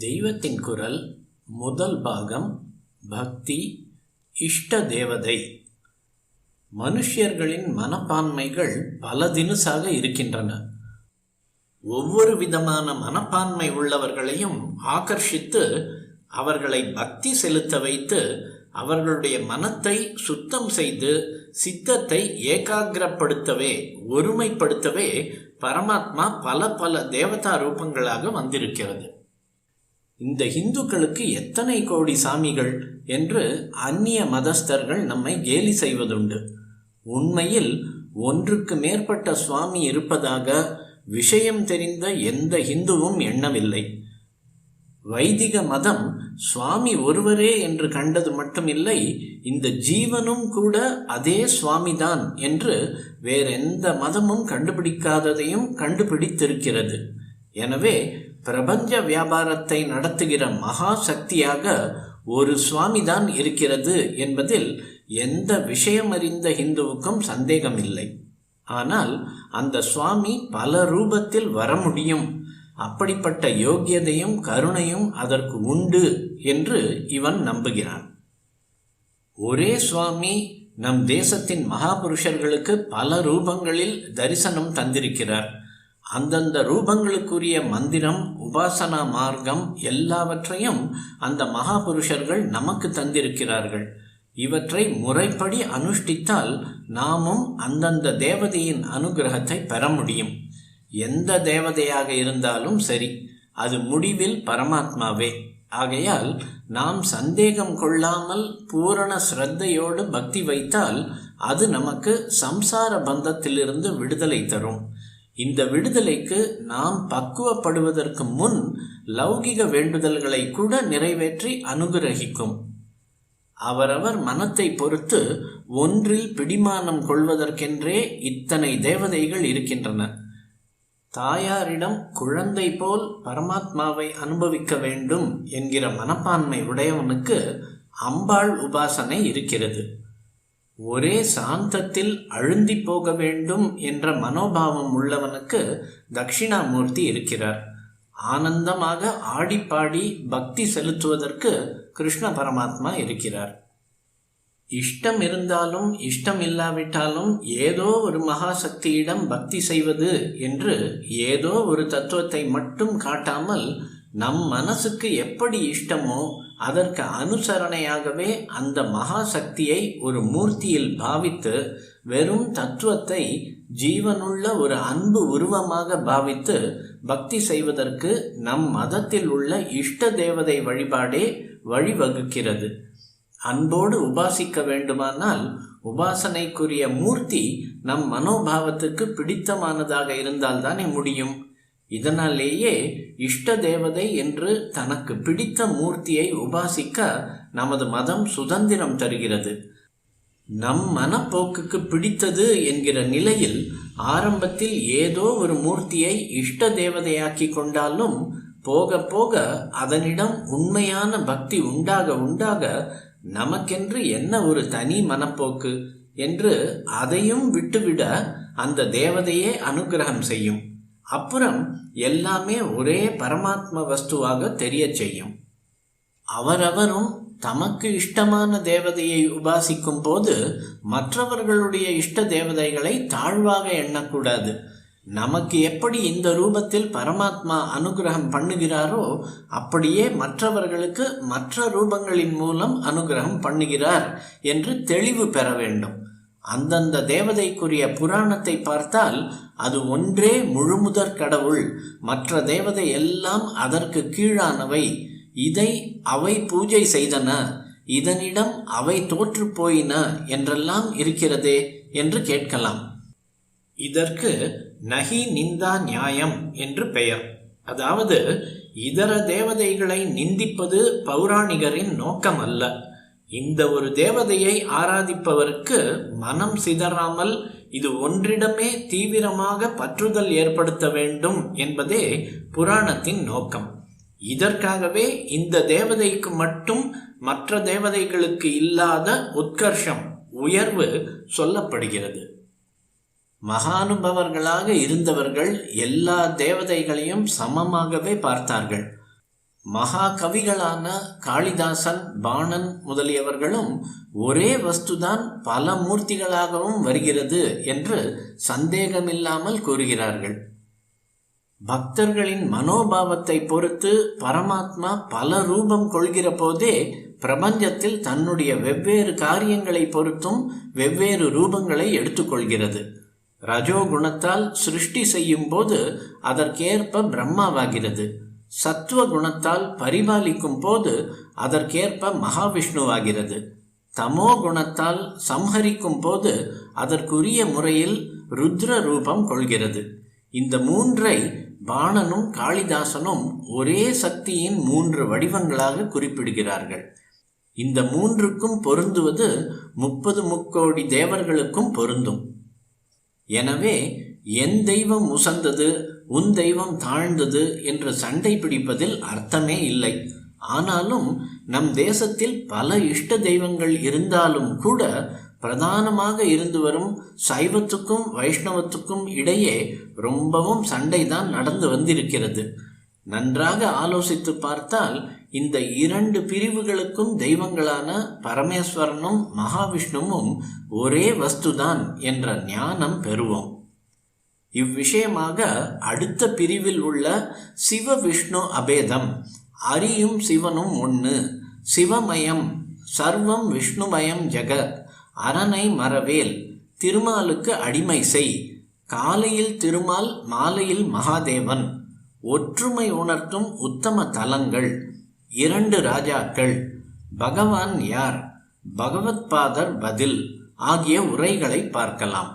தெய்வத்தின் குரல் முதல் பாகம் பக்தி இஷ்ட தேவதை. மனுஷர்களின் மனப்பான்மைகள் பல தினுசாக இருக்கின்றன. ஒவ்வொரு விதமான மனப்பான்மை உள்ளவர்களையும் ஆகர்ஷித்து அவர்களை பக்தி செலுத்த வைத்து அவர்களுடைய மனத்தை சுத்தம் செய்து சித்தத்தை ஏகாகிரப்படுத்தவே ஒருமைப்படுத்தவே பரமாத்மா பல பல தேவதா ரூபங்களாக வந்திருக்கிறது. இந்த இந்துக்களுக்கு எத்தனை கோடி சாமிகள் என்று அந்நிய மதஸ்தர்கள் நம்மை கேலி செய்வதுண்டு. உண்மையில் ஒன்றுக்கு மேற்பட்ட சுவாமி இருப்பதாக விஷயம் தெரிந்த எந்த இந்துவும் எண்ணவில்லை. வைதிக மதம் சுவாமி ஒருவரே என்று கண்டது மட்டுமில்லை, இந்த ஜீவனும் கூட அதே சுவாமிதான் என்று வேறெந்த மதமும் கண்டுபிடிக்காததையும் கண்டுபிடித்திருக்கிறது. எனவே பிரபஞ்ச வியாபாரத்தை நடத்துகிற மகா சக்தியாக ஒரு சுவாமிதான் இருக்கிறது என்பதில் எந்த விஷயமறிந்த இந்துவுக்கும் சந்தேகமில்லை. ஆனால் அந்த சுவாமி பல ரூபத்தில் வர முடியும், அப்படிப்பட்ட யோக்கியதையும் கருணையும் அதற்கு உண்டு என்று இவன் நம்புகிறான். ஒரே சுவாமி நம் தேசத்தின் மகாபுருஷர்களுக்கு பல ரூபங்களில் தரிசனம் தந்திருக்கிறார். அந்தந்த ரூபங்களுக்குரிய மந்திரம், உபாசனா மார்க்கம் எல்லாவற்றையும் அந்த மகாபுருஷர்கள் நமக்கு தந்திருக்கிறார்கள். இவற்றை முறைப்படி அனுஷ்டித்தால் நாமும் அந்தந்த தேவதையின் அனுகிரகத்தை பெற முடியும். எந்த தேவதையாக இருந்தாலும் சரி, அது முடிவில் பரமாத்மாவே. ஆகையால் நாம் சந்தேகம் கொள்ளாமல் பூரண ஸ்ரத்தையோடு பக்தி வைத்தால் அது நமக்கு சம்சார பந்தத்திலிருந்து விடுதலை தரும். இந்த விடுதலைக்கு நாம் பக்குவப்படுவதற்கு முன் லௌகிக வேண்டுதல்களை கூட நிறைவேற்றி அனுகிரகிக்கும். அவரவர் மனத்தை பொறுத்து ஒன்றில் பிடிமானம் கொள்வதற்கென்றே இத்தனை தேவதைகள் இருக்கின்றன. தாயாரிடம் குழந்தை போல் பரமாத்மாவை அனுபவிக்க வேண்டும் என்கிற மனப்பான்மை உடையவனுக்கு அம்பாள் உபாசனை இருக்கிறது. ஒரே சாந்தத்தில் அழுந்தி போக வேண்டும் என்ற மனோபாவம் உள்ளவனுக்கு தட்சிணாமூர்த்தி இருக்கிறார். ஆனந்தமாக ஆடிப்பாடி பக்தி செலுத்துவதற்கு கிருஷ்ண பரமாத்மா இருக்கிறார். இஷ்டம் இருந்தாலும் இஷ்டம் இல்லாவிட்டாலும் ஏதோ ஒரு மகாசக்தியிடம் பக்தி செய்வது என்று ஏதோ ஒரு தத்துவத்தை மட்டும் காட்டாமல் நம் மனசுக்கு எப்படி இஷ்டமோ அதற்கு அனுசரணையாகவே அந்த மகாசக்தியை ஒரு மூர்த்தியில் பாவித்து வெறும் தத்துவத்தை ஜீவனுள்ள ஒரு அன்பு உருவமாக பாவித்து பக்தி செய்வதற்கு நம் மதத்தில் உள்ள இஷ்ட தேவதை வழிபாடே வழிவகுக்கிறது. அன்போடு உபாசிக்க வேண்டுமானால் உபாசனைக்குரிய மூர்த்தி நம் மனோபாவத்துக்கு பிடித்தமானதாக இருந்தால்தானே முடியும். இதனாலேயே இஷ்ட தேவதை என்று தனக்கு பிடித்த மூர்த்தியை உபாசிக்க நமது மதம் சுதந்திரம் தருகிறது. நம் மனப்போக்குக்கு பிடித்தது என்கிற நிலையில் ஆரம்பத்தில் ஏதோ ஒரு மூர்த்தியை இஷ்ட தேவதையாக்கி கொண்டாலும் போக போக அதனிடம் உண்மையான பக்தி உண்டாக உண்டாக நமக்கென்று என்ன ஒரு தனி மனப்போக்கு என்று அதையும் விட்டுவிட அந்த தேவதையே அனுகிரகம் செய்யும். அப்புறம் எல்லாமே ஒரே பரமாத்ம வஸ்துவாக தெரிய செய்யும். அவரவரும் தமக்கு இஷ்டமான தேவதையை உபாசிக்கும் போது மற்றவர்களுடைய இஷ்ட தேவதைகளை தாழ்வாக எண்ணக்கூடாது. நமக்கு எப்படி இந்த ரூபத்தில் பரமாத்மா அனுகிரகம் பண்ணுகிறாரோ அப்படியே மற்றவர்களுக்கு மற்ற ரூபங்களின் மூலம் அனுகிரகம் பண்ணுகிறார் என்று தெளிவு பெற வேண்டும். அந்தந்த தேவதைக்குரிய புராணத்தை பார்த்தால் அது ஒன்றே முழுமுதற் கடவுள், மற்ற தேவதை எல்லாம் அதற்கு கீழானவை, இதை அவை பூஜை செய்தன, இதனிடம் அவை தோற்று போயின என்றெல்லாம் இருக்கிறதே என்று கேட்கலாம். இதற்கு நகி நிந்தா நியாயம் என்று பெயர். அதாவது இதர தேவதைகளை நிந்திப்பது பௌராணிகரின் நோக்கம் அல்ல. இந்த ஒரு தேவதையை ஆராதிப்பவருக்கு மனம் சிதறாமல் இது ஒன்றிடமே தீவிரமாக பற்றுதல் ஏற்படுத்த வேண்டும் என்பதே புராணத்தின் நோக்கம். இதற்காகவே இந்த தேவதைக்கு மட்டும் மற்ற தேவதைகளுக்கு இல்லாத உத்கர்ஷம், உயர்வு சொல்லப்படுகிறது. மகானுபவர்களாக இருந்தவர்கள் எல்லா தேவதைகளையும் சமமாகவே பார்த்தார்கள். மகாகவிகளான காளிதாசன், பாணன் முதலியவர்களும் ஒரே வஸ்துதான் பல மூர்த்திகளாகவும் வருகிறது என்று சந்தேகமில்லாமல் கூறுகிறார்கள். பக்தர்களின் மனோபாவத்தை பொறுத்து பரமாத்மா பல ரூபம் கொள்கிற போதே பிரபஞ்சத்தில் தன்னுடைய வெவ்வேறு காரியங்களை பொறுத்தும் வெவ்வேறு ரூபங்களை எடுத்துக்கொள்கிறது. ரஜோகுணத்தால் சிருஷ்டி செய்யும் போது அதற்கேற்ப பிரம்மாவாகிறது. சத்துவ குணத்தால் பரிபாலிக்கும் போது அதற்கேற்ப மகாவிஷ்ணுவாகிறது. தமோ குணத்தால் சம்ஹரிக்கும் போது அதற்குரிய முறையில் ருத்ர ரூபம் கொள்கிறது. இந்த மூன்றை பாணனும் காளிதாசனும் ஒரே சக்தியின் 3 வடிவங்களாக குறிப்பிடுகிறார்கள். இந்த மூன்றுக்கும் பொருந்துவது 30 முக்கோடி தேவர்களுக்கும் பொருந்தும். எனவே என் தெய்வம் உசந்தது, உன் தெய்வம் தாழ்ந்தது என்று சண்டை பிடிப்பதில் அர்த்தமே இல்லை. ஆனாலும் நம் தேசத்தில் பல இஷ்ட தெய்வங்கள் இருந்தாலும் கூட பிரதானமாக இருந்து வரும் சைவத்துக்கும் வைஷ்ணவத்துக்கும் இடையே ரொம்பவும் சண்டைதான் நடந்து வந்திருக்கிறது. நன்றாக ஆலோசித்து பார்த்தால் இந்த 2 பிரிவுகளுக்கும் தெய்வங்களான பரமேஸ்வரனும் மகாவிஷ்ணுவும் ஒரே வஸ்துதான் என்ற ஞானம் பெறுவோம். இவ்விஷயமாக அடுத்த பிரிவில் உள்ள சிவ விஷ்ணு அபேதம், அரியும் சிவனும் ஒன்று, சிவமயம், சர்வம் விஷ்ணுமயம் ஜெகத், அரனை மறவேல், திருமாலுக்கு அடிமை செய், காலையில் திருமால் மாலையில் மகாதேவன், ஒற்றுமை உணர்த்தும் உத்தம தலங்கள், 2 ராஜாக்கள், பகவான் யார், பகவத்பாதர் பதில் ஆகிய உரைகளை பார்க்கலாம்.